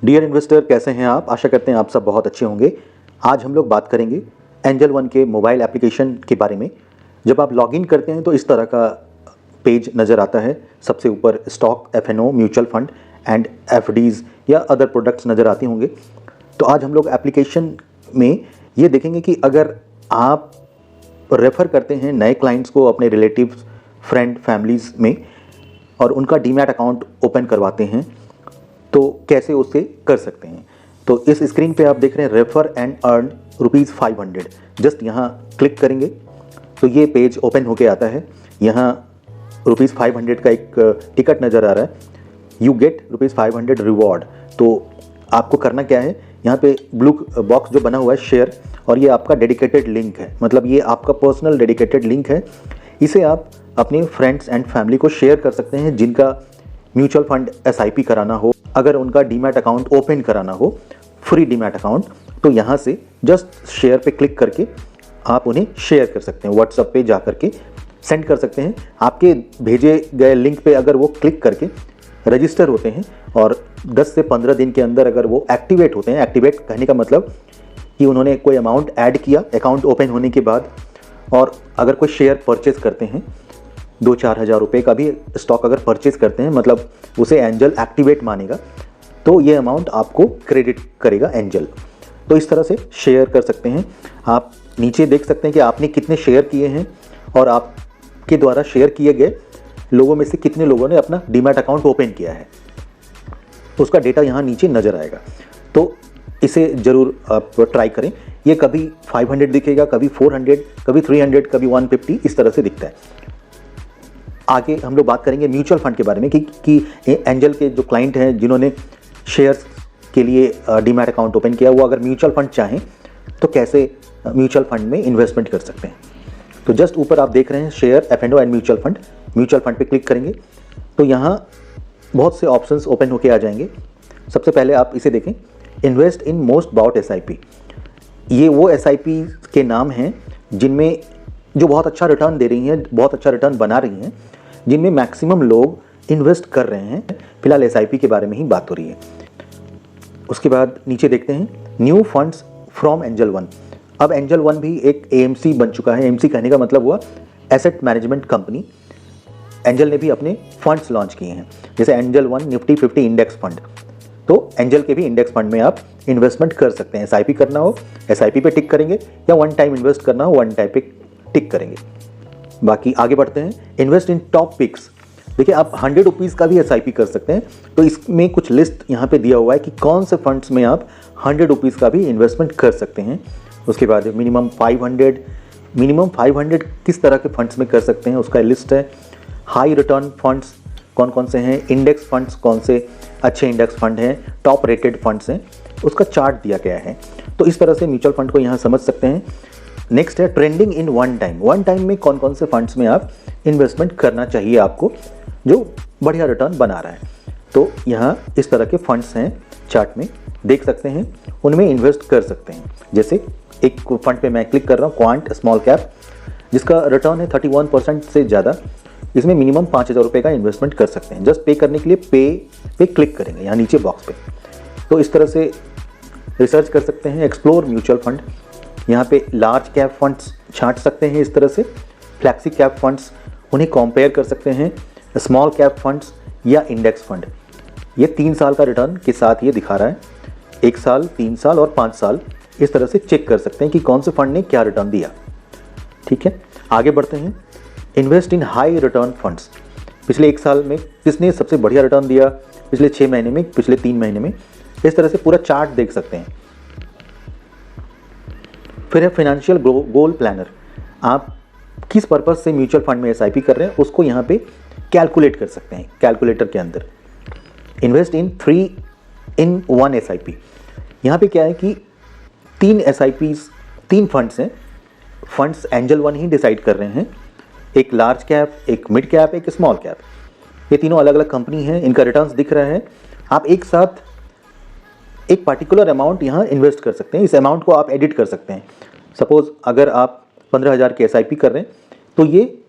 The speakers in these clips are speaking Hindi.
डियर इन्वेस्टर, कैसे हैं आप? आशा करते हैं आप सब बहुत अच्छे होंगे। आज हम लोग बात करेंगे एंजल वन के मोबाइल एप्लीकेशन के बारे में। जब आप लॉगिन करते हैं तो इस तरह का पेज नज़र आता है। सबसे ऊपर stock, FNO, mutual fund and FDs या अदर प्रोडक्ट्स नज़र आते होंगे। तो आज हम लोग एप्लीकेशन में ये देखेंगे कि अगर आप रेफ़र करते हैं नए क्लाइंट्स को अपने रिलेटिव्स, फ्रेंड, फैमिलीज़ में और उनका डीमैट अकाउंट ओपन करवाते हैं तो कैसे उसे कर सकते हैं। तो इस स्क्रीन पे आप देख रहे हैं रेफर एंड अर्न ₹500। जस्ट यहाँ क्लिक करेंगे तो ये पेज ओपन होके आता है। यहाँ ₹500 का एक टिकट नज़र आ रहा है, यू गेट ₹500 रिवॉर्ड। तो आपको करना क्या है, यहाँ पे ब्लू बॉक्स जो बना हुआ है शेयर, और ये आपका डेडिकेटेड लिंक है, मतलब ये आपका पर्सनल डेडिकेटेड लिंक है। इसे आप अपने फ्रेंड्स एंड फैमिली को शेयर कर सकते हैं जिनका म्यूचुअल फंड एसआईपी कराना हो, अगर उनका डीमैट अकाउंट ओपन कराना हो, फ्री डीमैट अकाउंट, तो यहाँ से जस्ट शेयर पे क्लिक करके आप उन्हें शेयर कर सकते हैं। व्हाट्सएप पे जा करके सेंड कर सकते हैं। आपके भेजे गए लिंक पे अगर वो क्लिक करके रजिस्टर होते हैं और 10 से 15 दिन के अंदर अगर वो एक्टिवेट होते हैं, एक्टिवेट कहने का मतलब कि उन्होंने कोई अमाउंट ऐड किया अकाउंट ओपन होने के बाद, और अगर कोई शेयर परचेज करते हैं 2-4 हज़ार रुपये का भी स्टॉक अगर परचेज करते हैं, मतलब उसे एंजल एक्टिवेट मानेगा, तो ये अमाउंट आपको क्रेडिट करेगा एंजल। तो इस तरह से शेयर कर सकते हैं। आप नीचे देख सकते हैं कि आपने कितने शेयर किए हैं और आपके द्वारा शेयर किए गए लोगों में से कितने लोगों ने अपना डीमैट अकाउंट ओपन किया है, तो उसका डेटा यहाँ नीचे नज़र आएगा। तो इसे ज़रूर आप ट्राई करें। ये कभी 500 दिखेगा, कभी 400, कभी 300, कभी 150, इस तरह से दिखता है। आगे हम लोग बात करेंगे म्यूचुअल फंड के बारे में कि एंजल के जो क्लाइंट हैं जिन्होंने शेयर्स के लिए डीमैट अकाउंट ओपन किया, वो अगर म्यूचुअल फंड चाहें तो कैसे म्यूचुअल फंड में इन्वेस्टमेंट कर सकते हैं। तो जस्ट ऊपर आप देख रहे हैं share, FNO and mutual fund. Mutual fund पे क्लिक करेंगे तो यहाँ बहुत से ऑप्शंस ओपन होके आ जाएंगे। सबसे पहले आप इसे देखें, invest in most bout SIP. ये वो एसआईपी के नाम हैं जिनमें जो बहुत अच्छा रिटर्न दे रही हैं, बहुत अच्छा रिटर्न बना रही हैं, जिनमें मैक्सिमम लोग इन्वेस्ट कर रहे हैं। फिलहाल एसआईपी के बारे में ही बात हो रही है। उसके बाद नीचे देखते हैं new funds from angel one. अब एंजल वन भी एक एएमसी बन चुका है। एएमसी कहने का मतलब हुआ एसेट मैनेजमेंट कंपनी। एंजल ने भी अपने फंड्स लॉन्च किए हैं, जैसे angel one Nifty 50 index fund. तो एंजल के भी इंडेक्स फंड में आप इन्वेस्टमेंट कर सकते हैं। एसआईपी करना हो एसआईपी पे टिक करेंगे, या वन टाइम इन्वेस्ट करना हो वन टाइम पे टिक करेंगे। बाकी आगे बढ़ते हैं, इन्वेस्ट इन टॉप पिक्स। देखिए, आप ₹100 का भी एसआईपी कर सकते हैं। तो इसमें कुछ लिस्ट यहाँ पे दिया हुआ है कि कौन से फंड्स में आप ₹100 का भी इन्वेस्टमेंट कर सकते हैं। उसके बाद मिनिमम 500 किस तरह के फंड्स में कर सकते हैं उसका लिस्ट है। हाई रिटर्न फंड्स कौन कौन से हैं, इंडेक्स फंड्स कौन से अच्छे इंडेक्स फंड हैं, टॉप रेटेड फंड्स हैं, उसका चार्ट दिया गया है। तो इस तरह से म्यूचुअल फंड को यहाँ समझ सकते हैं। नेक्स्ट है trending in one time. One time में कौन कौन से फंड्स में आप इन्वेस्टमेंट करना चाहिए आपको, जो बढ़िया रिटर्न बना रहा है। तो यहाँ इस तरह के फंड्स हैं, चार्ट में देख सकते हैं, उनमें इन्वेस्ट कर सकते हैं। जैसे एक फंड पे मैं क्लिक कर रहा हूँ, क्वांट स्मॉल कैप, जिसका रिटर्न है 31% से ज़्यादा। इसमें मिनिमम ₹5000 का इन्वेस्टमेंट कर सकते हैं। जस्ट पे करने के लिए पे क्लिक करेंगे यहाँ नीचे बॉक्स पे। तो इस तरह से रिसर्च कर सकते हैं। एक्सप्लोर म्यूचुअल फंड, यहाँ पे लार्ज कैप फंड्स छांट सकते हैं। इस तरह से फ्लैक्सी कैप फंड्स, उन्हें कंपेयर कर सकते हैं स्मॉल कैप फंड्स या इंडेक्स फंड। ये 3 साल का रिटर्न के साथ ये दिखा रहा है, 1 साल, 3 साल और 5 साल। इस तरह से चेक कर सकते हैं कि कौन से फंड ने क्या रिटर्न दिया। ठीक है, आगे बढ़ते हैं। Invest in high return funds. पिछले 1 साल में किसने सबसे बढ़िया रिटर्न दिया, पिछले 6 महीने में, पिछले 3 महीने में, इस तरह से पूरा चार्ट देख सकते हैं। फिर है फाइनेंशियल गोल प्लानर। आप किस पर्पज से म्यूचुअल फंड में एसआईपी कर रहे हैं उसको यहाँ पे कैलकुलेट कर सकते हैं कैलकुलेटर के अंदर। Invest in 3-in-1 SIP. यहाँ पे क्या है कि 3 एसआईपीज, 3 फंड्स हैं। फंड्स एंजल वन ही डिसाइड कर रहे हैं, एक लार्ज कैप, एक मिड कैप, एक स्मॉल कैप। ये तीनों अलग अलग कंपनी हैं, इनका रिटर्न्स दिख रहा है। आप एक साथ एक पार्टिकुलर अमाउंट यहाँ इन्वेस्ट कर सकते हैं। इस अमाउंट को आप एडिट कर सकते हैं। सपोज़ अगर आप 15,000 की एसआईपी कर रहे हैं तो ये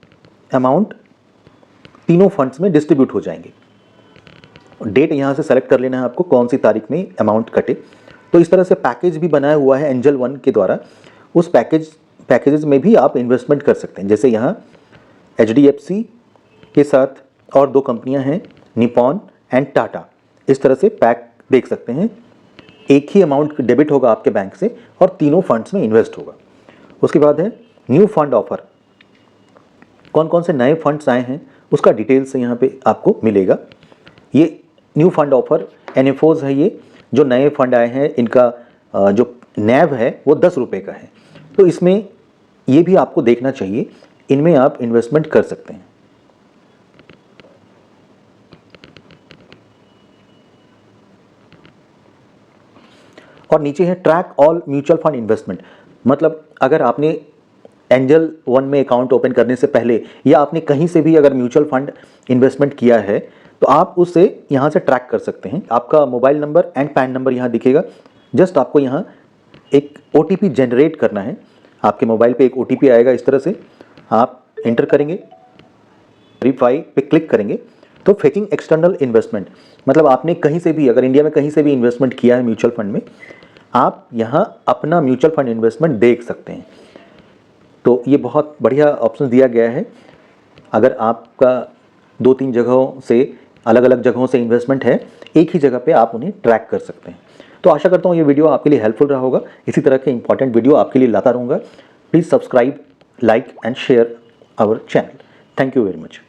अमाउंट तीनों फंड्स में डिस्ट्रीब्यूट हो जाएंगे। डेट यहाँ से सेलेक्ट कर लेना है आपको, कौन सी तारीख में अमाउंट कटे। तो इस तरह से पैकेज भी बनाया हुआ है एंजल वन के द्वारा। उस पैकेजेस में भी आप इन्वेस्टमेंट कर सकते हैं। जैसे यहाँ HDFC के साथ और 2 कंपनियां हैं, निपॉन एंड टाटा। इस तरह से पैक देख सकते हैं, एक ही अमाउंट डेबिट होगा आपके बैंक से और तीनों फंड्स में इन्वेस्ट होगा। उसके बाद है न्यू फंड ऑफर, कौन कौन से नए फंड्स आए हैं उसका डिटेल्स यहाँ पे आपको मिलेगा। ये न्यू फंड ऑफर NFOs है, ये जो नए फंड आए हैं इनका जो नैव है वो 10 रुपये का है। तो इसमें ये भी आपको देखना चाहिए, इनमें आप इन्वेस्टमेंट कर सकते हैं। और नीचे है track all mutual fund investment, मतलब अगर आपने एंजल वन में अकाउंट ओपन करने से पहले या आपने कहीं से भी अगर म्यूचुअल फंड इन्वेस्टमेंट किया है तो आप उसे यहाँ से ट्रैक कर सकते हैं। आपका mobile number and pan number यहाँ दिखेगा। जस्ट आपको यहाँ एक OTP जनरेट करना है। आपके मोबाइल पे एक OTP आएगा, इस तरह से आप एंटर करेंगे, वेरीफाई पे क्लिक करेंगे तो फेचिंग एक्सटर्नल इन्वेस्टमेंट, मतलब आपने कहीं से भी अगर इंडिया में कहीं से भी इन्वेस्टमेंट किया है म्यूचुअल फंड में, आप यहाँ अपना म्यूचुअल फंड इन्वेस्टमेंट देख सकते हैं। तो ये बहुत बढ़िया ऑप्शन दिया गया है। अगर आपका 2-3 जगहों से अलग अलग जगहों से इन्वेस्टमेंट है, एक ही जगह पे आप उन्हें ट्रैक कर सकते हैं। तो आशा करता हूँ ये वीडियो आपके लिए हेल्पफुल रहा होगा। इसी तरह के इंपॉर्टेंट वीडियो आपके लिए लाता रहूँगा। Please subscribe, like and share our channel. Thank you very much.